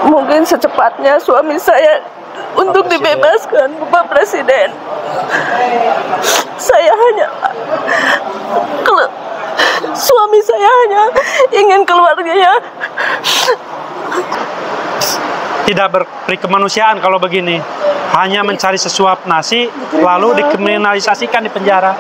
Mungkin secepatnya suami saya untuk dibebaskan, Bapak Presiden. Saya hanya suami saya hanya ingin keluarganya. Tidak berperi kemanusiaan kalau begini. Hanya mencari sesuap nasi, lalu dikriminalisasikan di penjara.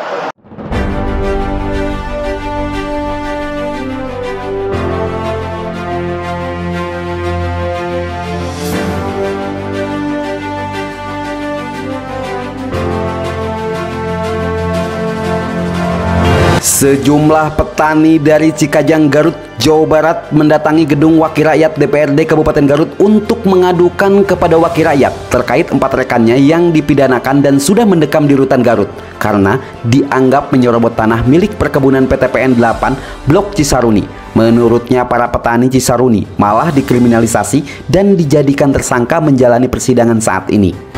Sejumlah petani dari Cikajang, Garut, Jawa Barat mendatangi gedung Wakil Rakyat DPRD Kabupaten Garut untuk mengadukan kepada Wakil Rakyat terkait 4 rekannya yang dipidanakan dan sudah mendekam di rutan Garut karena dianggap menyerobot tanah milik perkebunan PTPN 8 Blok Cisaruni. Menurutnya para petani Cisaruni malah dikriminalisasi dan dijadikan tersangka menjalani persidangan saat ini.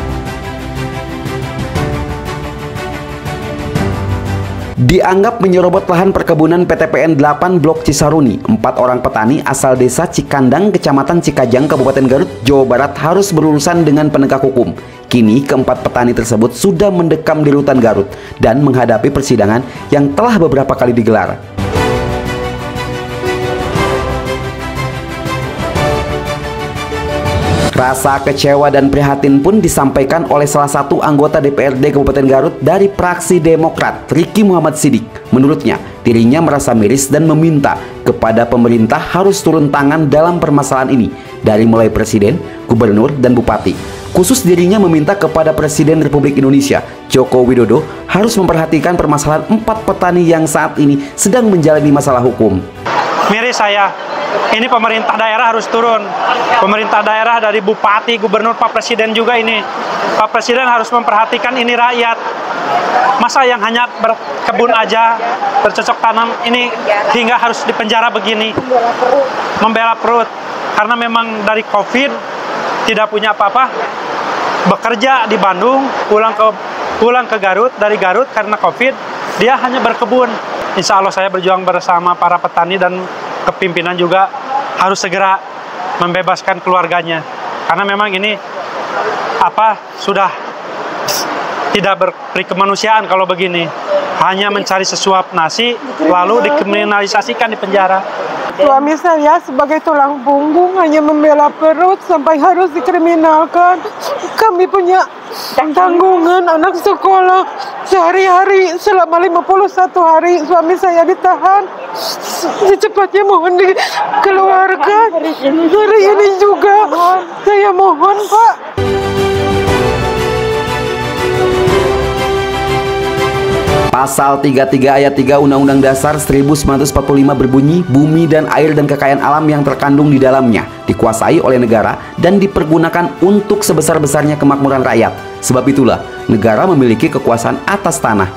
Dianggap menyerobot lahan perkebunan PTPN 8 Blok Cisaruni, 4 orang petani asal desa Cikandang, Kecamatan Cikajang, Kabupaten Garut, Jawa Barat harus berurusan dengan penegak hukum. Kini keempat petani tersebut sudah mendekam di rutan Garut dan menghadapi persidangan yang telah beberapa kali digelar. Rasa kecewa dan prihatin pun disampaikan oleh salah satu anggota DPRD Kabupaten Garut dari fraksi Demokrat, Riki Muhammad Sidik. Menurutnya, dirinya merasa miris dan meminta kepada pemerintah harus turun tangan dalam permasalahan ini, dari mulai Presiden, Gubernur, dan Bupati. Khusus dirinya meminta kepada Presiden Republik Indonesia, Joko Widodo, harus memperhatikan permasalahan 4 petani yang saat ini sedang menjalani masalah hukum. Miris saya. Ini pemerintah daerah harus turun. Pemerintah daerah dari Bupati, Gubernur, Pak Presiden juga ini. Pak Presiden harus memperhatikan ini rakyat. Masa yang hanya berkebun aja, bercocok tanam, ini hingga harus dipenjara begini. Membela perut. Karena memang dari COVID tidak punya apa-apa. Bekerja di Bandung, pulang ke Garut, dari Garut karena COVID, dia hanya berkebun. Insya Allah saya berjuang bersama para petani dan kepimpinan juga harus segera membebaskan keluarganya, karena memang ini sudah tidak berperi kemanusiaan kalau begini. Hanya mencari sesuap nasi lalu dikriminalisasikan di penjara. Suami saya sebagai tulang punggung hanya membela perut sampai harus dikriminalkan. Kami punya tanggungan anak sekolah sehari-hari selama 51 hari. Suami saya ditahan. Secepatnya mohon dikeluarkan. Hari ini juga saya mohon, Pak. Pasal 33 ayat 3 Undang-Undang Dasar 1945 berbunyi, bumi dan air dan kekayaan alam yang terkandung di dalamnya dikuasai oleh negara dan dipergunakan untuk sebesar-besarnya kemakmuran rakyat. Sebab itulah negara memiliki kekuasaan atas tanah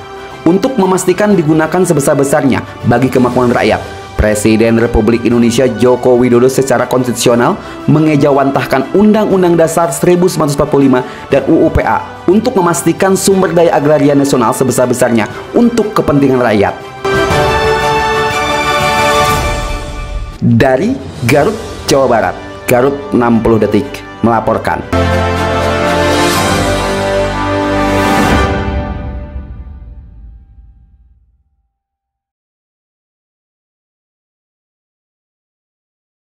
untuk memastikan digunakan sebesar-besarnya bagi kemakmuran rakyat. Presiden Republik Indonesia Joko Widodo secara konstitusional mengejawantahkan Undang-Undang Dasar 1945 dan UU PA untuk memastikan sumber daya agraria nasional sebesar-besarnya untuk kepentingan rakyat. Dari Garut, Jawa Barat, Garut 60 Detik melaporkan.